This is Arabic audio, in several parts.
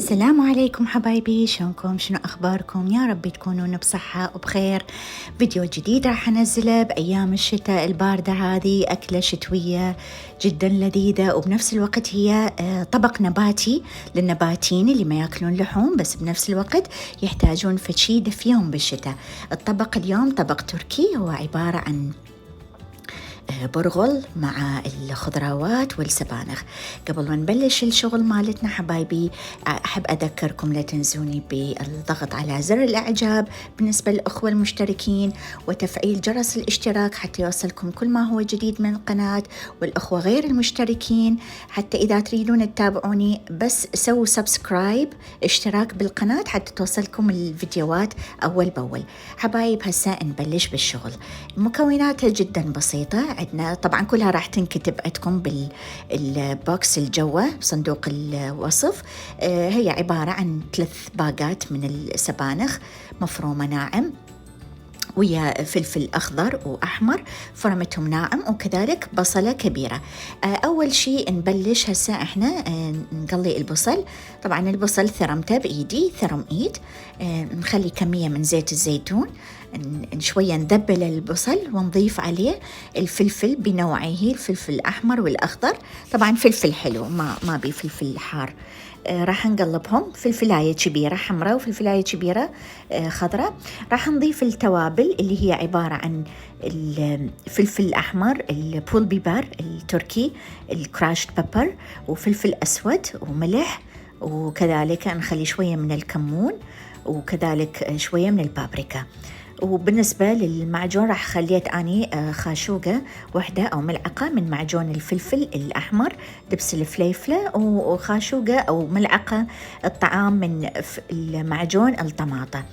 السلام عليكم حبايبي، شلونكم؟ شنو أخباركم؟ يا رب تكونون بصحة وبخير. فيديو جديد راح أنزله بأيام الشتاء الباردة هذه، أكلة شتوية جدا لذيذة وبنفس الوقت هي طبق نباتي للنباتين اللي ما يأكلون لحوم بس بنفس الوقت يحتاجون فشي دفيهم بالشتاء. الطبق اليوم طبق تركي، هو عبارة عن برغل مع الخضروات والسبانخ. قبل ما نبلش الشغل مالتنا حبايبي، أحب أذكركم لا تنسوني بالضغط على زر الإعجاب بالنسبة للأخوة المشتركين وتفعيل جرس الاشتراك حتى يوصلكم كل ما هو جديد من القناة، والأخوة غير المشتركين حتى إذا تريدون تتابعوني بس سووا سبسكرايب، اشتراك بالقناة حتى توصلكم الفيديوهات أول بأول. حبايب هسا نبلش بالشغل. مكوناتها جدا بسيطة، عندنا طبعا كلها راح تنكتب عندكم بالبوكس الجوة بصندوق الوصف. هي عبارة عن 3 باقات من السبانخ مفرومة ناعم، ويا فلفل أخضر وأحمر فرمتهم ناعم، وكذلك بصلة كبيرة. أول شيء نبلش هسا إحنا نقلي البصل. طبعا البصل ثرمته بإيدي، ثرم إيد. نخلي كمية من زيت الزيتون، شوية نذبل البصل ونضيف عليه الفلفل بنوعيه، الفلفل الأحمر والأخضر. طبعا فلفل حلو، ما بي فلفل حار. راح نقلبهم، فلفلاية كبيرة حمراء وفلفلاية كبيرة خضراء. راح نضيف التوابل اللي هي عبارة عن الفلفل الأحمر، البول بيبر التركي، الكراشت بيبر، وفلفل أسود وملح، وكذلك نخلي شوية من الكمون وكذلك شوية من البابريكا. وبالنسبة للمعجون راح خليت أني خاشوقة واحدة أو ملعقة من معجون الفلفل الأحمر دبس الفليفلة، وخاشوقة أو ملعقة الطعام من المعجون الطماطة.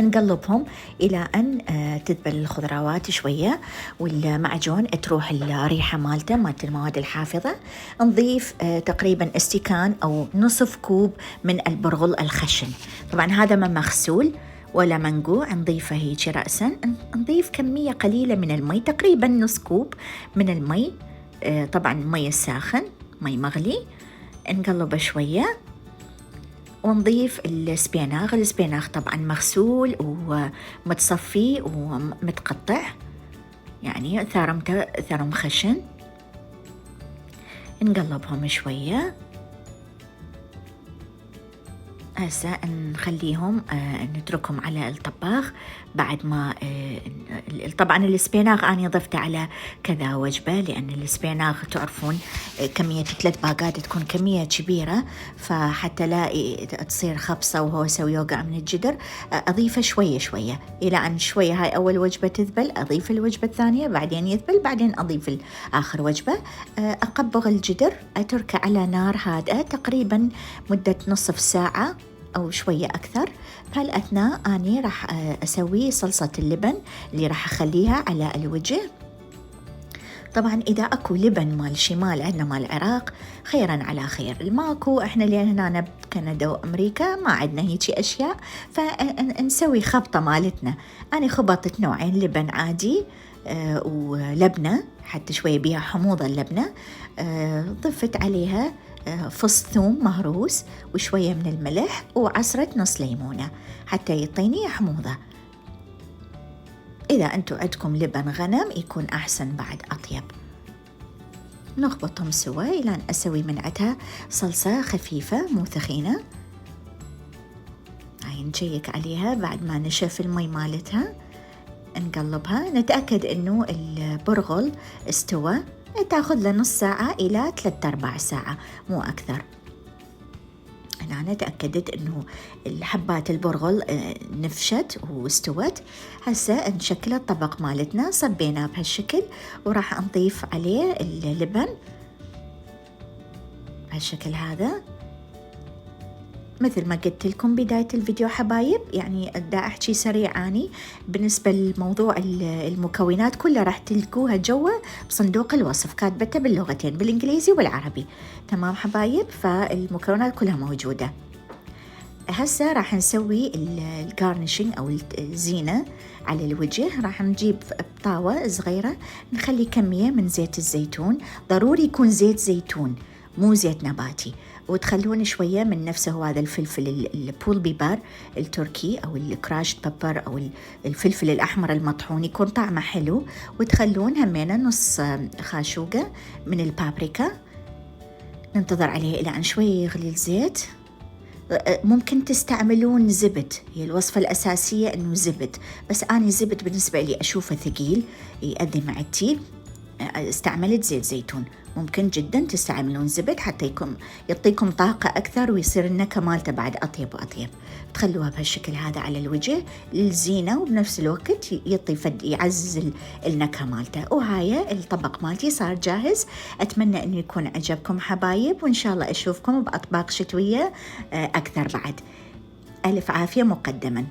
نقلبهم إلى أن تذبل الخضروات شوية والمعجون تروح الريحة مالت المواد الحافظة. نضيف تقريبا استكان أو نصف كوب من البرغل الخشن. طبعا هذا ما مغسول ولا منقوع، نضيفه هيك رأسا. نضيف كمية قليلة من المي، تقريبا نص كوب من المي، طبعا مي الساخن، مي مغلي. نقلبه شوية ونضيف السبيناغ طبعا مغسول ومتصفي ومتقطع، يعني ثرمته ثرم خشن. نقلبهم شوية. هسا نخليهم نتركهم على الطباخ بعد ما طبعا السبيناغ أنا ضفته على كذا وجبة، لأن السبيناغ تعرفون كمية 3 باقات تكون كمية كبيرة، فحتى لا تصير خبصة وهوسة ويوقع من الجدر أضيفه شوية شوية إلى أن شوية. هاي أول وجبة تذبل أضيف الوجبة الثانية، بعدين يذبل، بعدين أضيف آخر وجبة. أقبغ الجدر، أتركه على نار هادئة تقريبا مدة نصف ساعة أو شوية أكثر. فالأثناء أنا راح أسوي صلصة اللبن اللي راح أخليها على الوجه. طبعا إذا أكو لبن مال شمال عندنا مال العراق خيرا على خير، الماكو إحنا لأن هنا بكندا وأمريكا ما عندنا هيك أشياء، فنسوي خبطة مالتنا. أنا خبطت نوعين لبن عادي ولبنة حتى شوية بيها حموضة اللبنة. ضفت عليها فص ثوم مهروس وشوية من الملح وعصرة نص ليمونة حتى يعطيني حموضة. إذا أنتوا عندكم لبن غنم يكون أحسن بعد أطيب. نخبطهم سوا إلى أن أسوي من عندها صلصة خفيفة مو ثخينة. هاي نشيك عليها بعد ما نشف المي مالتها، نقلبها نتأكد إنه البرغل استوى. تاخذ له نص ساعة إلى 3-4 ساعة مو أكثر. أنا تأكدت إنه الحبات البرغل نفشت واستوت. هسا نشكل الطبق مالتنا، صبيناه بهالشكل وراح نضيف عليه اللبن بهالشكل هذا. مثل ما قلت لكم بداية الفيديو حبايب، يعني دا أحكي سريع أني بالنسبة لموضوع المكونات كلها راح تلقوها جوا بصندوق الوصف، كاتبتها باللغتين بالإنجليزي والعربي. تمام حبايب، فالمكونات كلها موجودة. هسا راح نسوي الجارنيشنج أو الزينة على الوجه. راح نجيب بطاوة صغيرة نخلي كمية من زيت الزيتون، ضروري يكون زيت زيتون مو زيت نباتي. وتخلون شوية من نفسه هذا الفلفل البول بيبر التركي أو الكراش بيبر أو الفلفل الأحمر المطحون، يكون طعمه حلو. وتخلون همينة نص خاشوقة من البابريكا، ننتظر عليه إلى أن شوية يغلي الزيت. ممكن تستعملون زبد، هي الوصفة الأساسية إنه زبد، بس أنا زبد بالنسبة لي أشوفه ثقيل يأذي معدتي، استعملت زيت زيتون. ممكن جدا تستعملون زبد حتى يعطيكم طاقة أكثر ويصير النكهة مالته بعد أطيب وأطيب. تخلوها بهالشكل هذا على الوجه للزينة، وبنفس الوقت يعزز النكهة مالته. وهاي الطبق مالتي صار جاهز. أتمنى أنه يكون عجبكم حبايب، وإن شاء الله أشوفكم بأطباق شتوية أكثر بعد. ألف عافية مقدما.